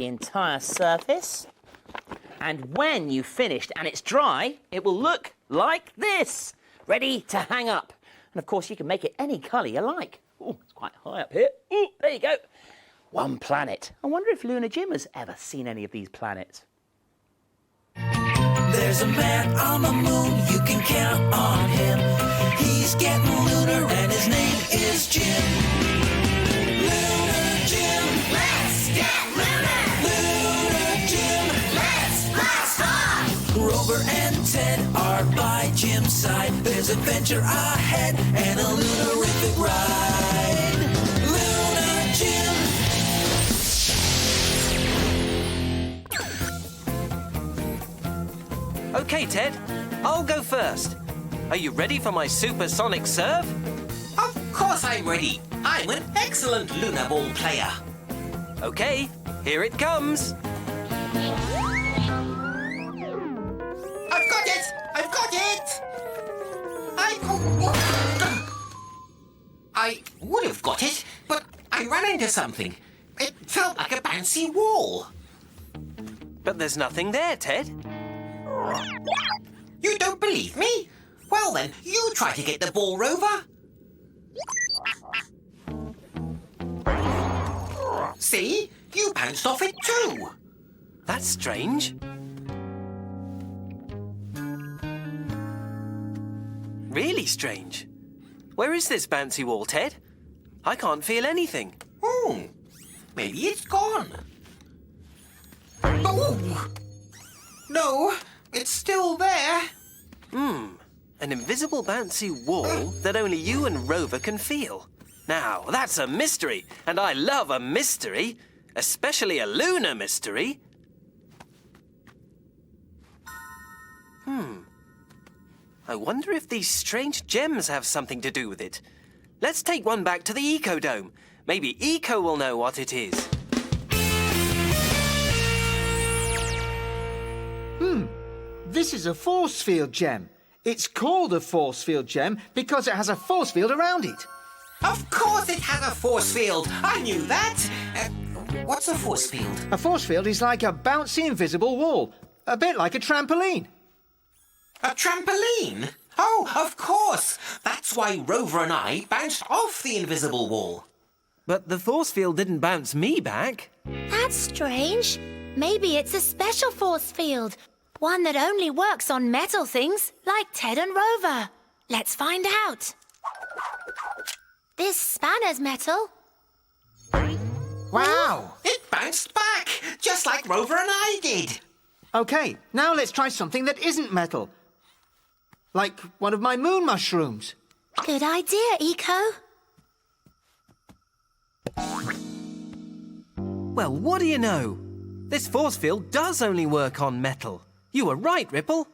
the entire surface. And when you've finished and it's dry, it will look like this, ready to hang up. And of course, you can make it any colour you like. Oh, it's quite high up here. Ooh, there you go. One planet. I wonder if Lunar Jim has ever seen any of these planets. There's a man on the moon, you can count on him. He's getting lunar and his name is Jim. Lunar Jim, let's get lunar! Lunar Jim, let's blast off! Rover and Ted are by Jim's side. There's adventure ahead and a lunarific ride. Lunar Jim. Okay, Ted, I'll go first. Are you ready for my supersonic serve? Of course I'm ready. I'm an excellent lunar ball player. Okay, here it comes. I've got it! I've got it! I would have got it, but I ran into something. It felt like a bouncy wall. But there's nothing there, Ted. You don't believe me? Well then, you try to get the ball, Rover. See? You bounced off it too. That's strange. Really strange. Where is this bouncy wall, Ted? I can't feel anything. Oh, maybe it's gone. Oh! No, it's still there. An invisible bouncy wall that only you and Rover can feel. Now, that's a mystery, and I love a mystery, especially a lunar mystery. I wonder if these strange gems have something to do with it. Let's take one back to the Eco Dome. Maybe Eco will know what it is. This is a force field gem. It's called a force field gem because it has a force field around it. Of course it has a force field. I knew that. What's a force field? A force field is like a bouncy invisible wall, a bit like a trampoline. A trampoline? Oh, of course. That's why Rover and I bounced off the invisible wall. But the force field didn't bounce me back. That's strange. Maybe it's a special force field. One that only works on metal things, like Ted and Rover. Let's find out. This spanner's metal. Wow! It bounced back, just like Rover and I did. OK, now let's try something that isn't metal. Like one of my moon mushrooms. Good idea, Eco. Well, what do you know? This force field does only work on metal. You were right, Ripple.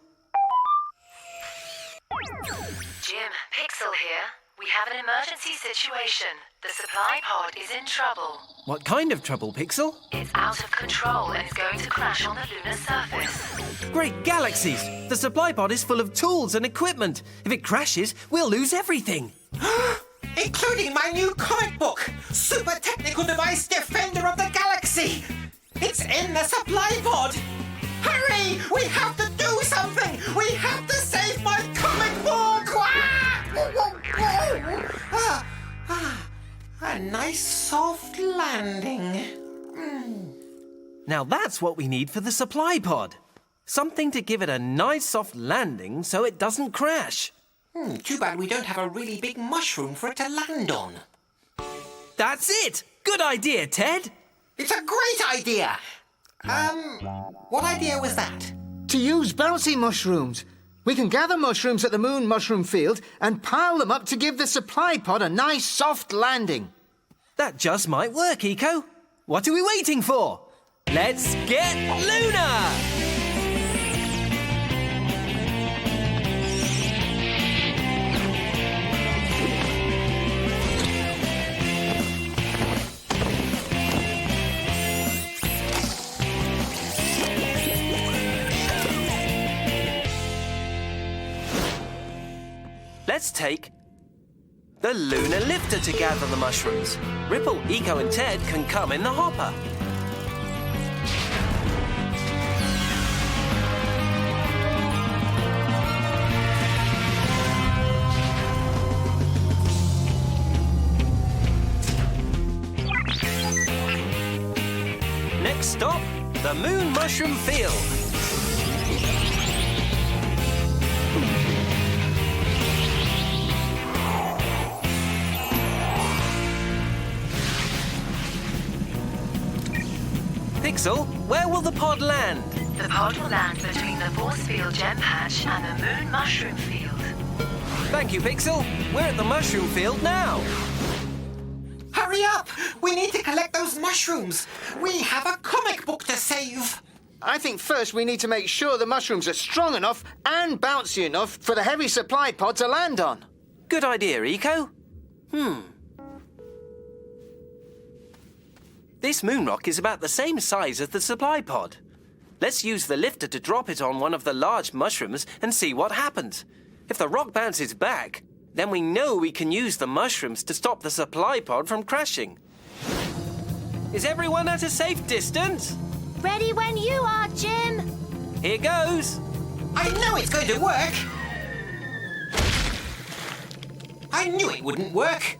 Jim, Pixel here. We have an emergency situation. The supply pod is in trouble. What kind of trouble, Pixel? It's out of control and is going to crash on the lunar surface. Great galaxies! The supply pod is full of tools and equipment. If it crashes, we'll lose everything. Including my new comic book, Super Technical Device Defender of the Galaxy. It's in the supply pod. Hurry! We have to do something! We have to save my comic book! A nice soft landing. Now that's what we need for the supply pod. Something to give it a nice soft landing so it doesn't crash. Too bad we don't have a really big mushroom for it to land on. That's it! Good idea, Ted! It's a great idea! What idea was that? To use bouncy mushrooms. We can gather mushrooms at the moon mushroom field and pile them up to give the supply pod a nice soft landing. That just might work, Eco. What are we waiting for? Let's get lunar! Let's take the lunar lifter to gather the mushrooms. Ripple, Eco and Ted can come in the hopper. Next stop, the Moon Mushroom Field. Pixel, where will the pod land? The pod will land between the force field gem patch and the moon mushroom field. Thank you, Pixel. We're at the mushroom field now. Hurry up! We need to collect those mushrooms. We have a comic book to save. I think first we need to make sure the mushrooms are strong enough and bouncy enough for the heavy supply pod to land on. Good idea, Eco. This moon rock is about the same size as the supply pod. Let's use the lifter to drop it on one of the large mushrooms and see what happens. If the rock bounces back, then we know we can use the mushrooms to stop the supply pod from crashing. Is everyone at a safe distance? Ready when you are, Jim. Here goes. I know it's going to work. I knew it wouldn't work.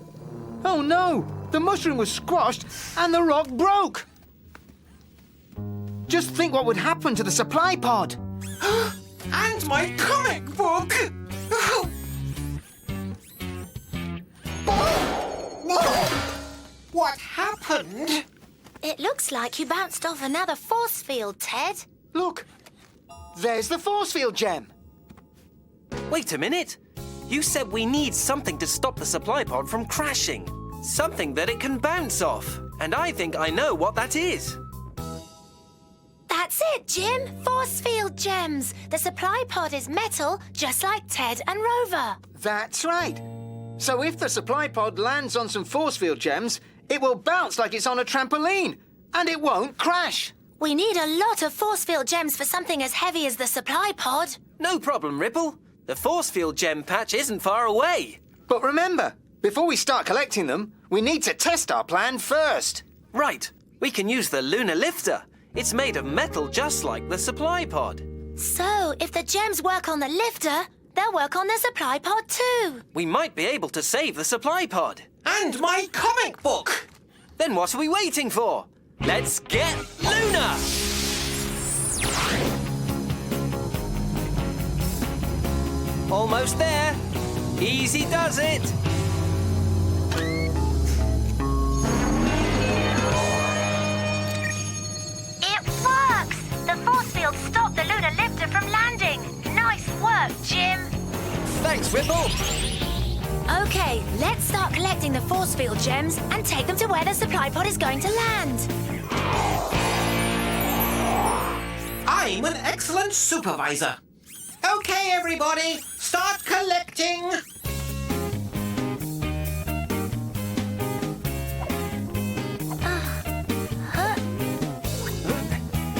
Oh no! The mushroom was squashed and the rock broke! Just think what would happen to the supply pod. And my comic book! What happened? It looks like you bounced off another force field, Ted. Look, there's the force field gem. Wait a minute. You said we need something to stop the supply pod from crashing. Something that it can bounce off. And I think I know what that is. That's it, Jim. Force field gems. The supply pod is metal, just like Ted and Rover. That's right. So if the supply pod lands on some force field gems, it will bounce like it's on a trampoline, and it won't crash. We need a lot of force field gems for something as heavy as the supply pod. No problem, Ripple. The force field gem patch isn't far away. But remember, before we start collecting them, we need to test our plan first. Right. We can use the lunar lifter. It's made of metal just like the supply pod. So, if the gems work on the lifter, they'll work on the supply pod too. We might be able to save the supply pod. And my comic book! Then what are we waiting for? Let's get Lunar! Almost there. Easy does it. It works! The force field stopped the lunar lifter from landing. Nice work, Jim. Thanks, Ripple. Okay, let's start collecting the force field gems and take them to where the supply pod is going to land. I'm an excellent supervisor. Okay, everybody, start collecting.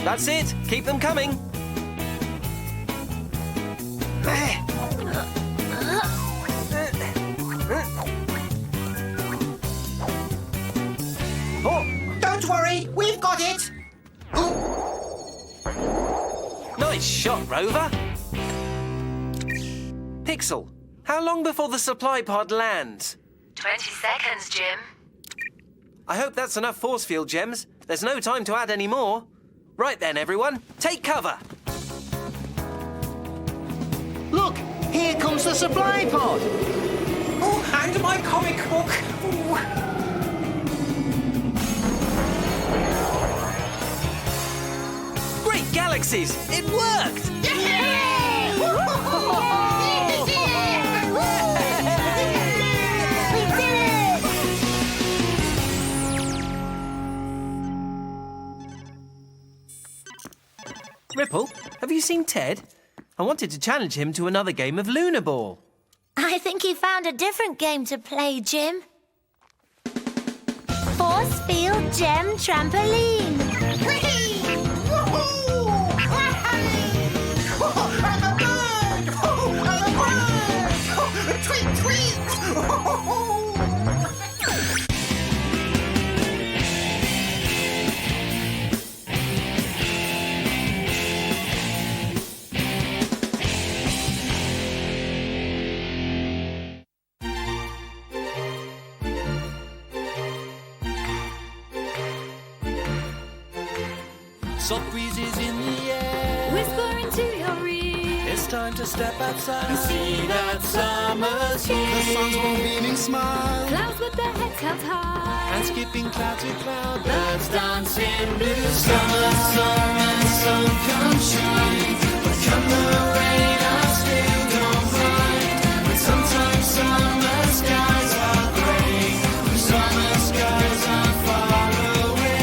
That's it. Keep them coming. Oh, Don't worry, we've got it. nice shot, Rover. Pixel, how long before the supply pod lands? 20 seconds, Jim. I hope that's enough force field gems. There's no time to add any more. Right then, everyone, take cover. Look, here comes the supply pod. Oh, and my comic book. Ooh. Great galaxies! It worked! Ripple, have you seen Ted? I wanted to challenge him to another game of Lunar Ball. I think he found a different game to play, Jim. Force field gem trampoline. I'm a bird! I'm a bird! Tweet, tweet! Soft breezes in the air, Whisper into your ear. it's time to step outside And see that summer's here. The sun's warm beaming smile, Clouds with their heads held high. and skipping cloud to cloud. Birds dance in blue sky. Summer, summer, sun come shine. But come the rain, I still don't mind. But sometimes summer skies are grey. Summer skies are far away.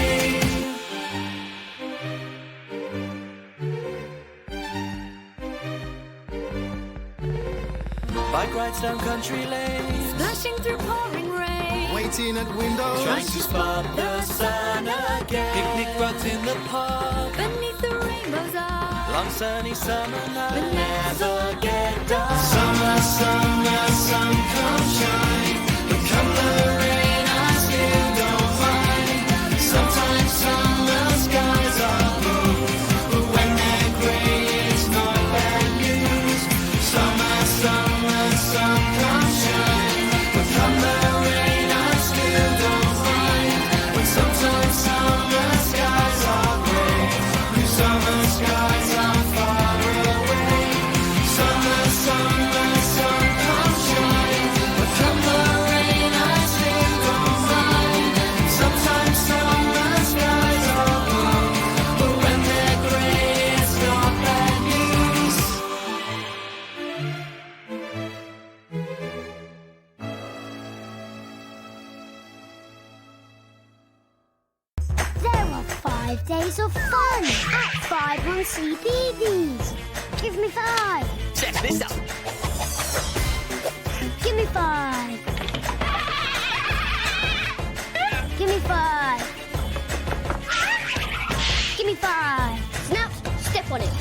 Bike rides down country lanes, Splashing through pouring rain. waiting at windows, Trying to spot the sun again. picnic rugs in the park, Beneath the rainbow's arch. long sunny summer nights. But never get dark. Summer, summer, sun come shine. But come the rain, I still don't mind. Sometimes summer skies are blue, but when they're grey, it's not bad news. Summer, summer, sun come shine. But come the rain, I still don't mind. But sometimes summer skies are grey. Summer skies are far away. Summer, summer, sun come shine. But come the rain, I still don't mind. Sometimes summer skies are blue, but when they're grey, it's not bad news. There are 5 days of fun at 5 on CBeebies. Give me 5. Check this out. Give me 5. Give me 5. Give me 5. Snout, step on it.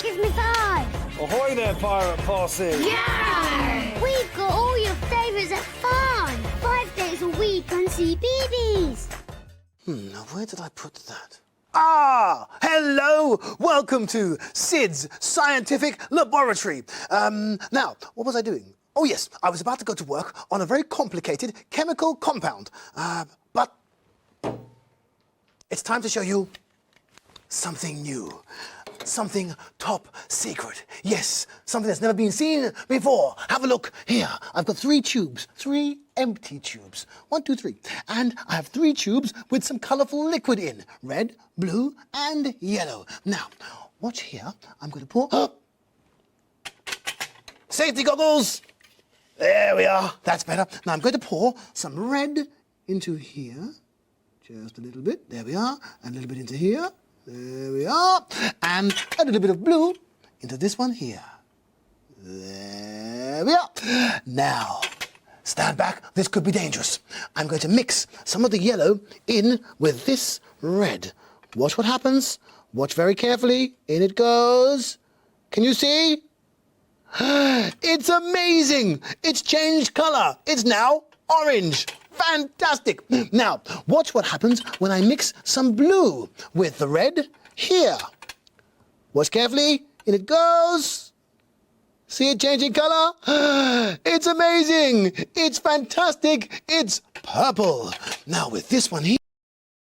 Give me 5. Ahoy there, pirate posse! Yeah! We've got all your favourites at fun. 5 days a week on CBeebies. Now, where did I put that? Ah! Hello! Welcome to Sid's Scientific Laboratory. Now, what was I doing? Oh, yes, I was about to go to work on a very complicated chemical compound. But it's time to show you something new. Something top secret. Yes, something that's never been seen before. Have a look here. I've got 3 tubes, 3 empty tubes. 1, 2, 3. And I have 3 tubes with some colourful liquid in. Red, blue, and yellow. Now, watch here. I'm going to pour... Safety goggles! There we are. That's better. Now I'm going to pour some red into here. Just a little bit. There we are. And a little bit into here. There we are. And a little bit of blue into this one here. There we are. Now, stand back. This could be dangerous. I'm going to mix some of the yellow in with this red. Watch what happens. Watch very carefully. In it goes. Can you see? It's amazing. It's changed colour. It's now orange. Fantastic. Now, watch what happens when I mix some blue with the red here. Watch carefully. In it goes. See it changing colour? It's amazing. It's fantastic. It's purple. Now, with this one here.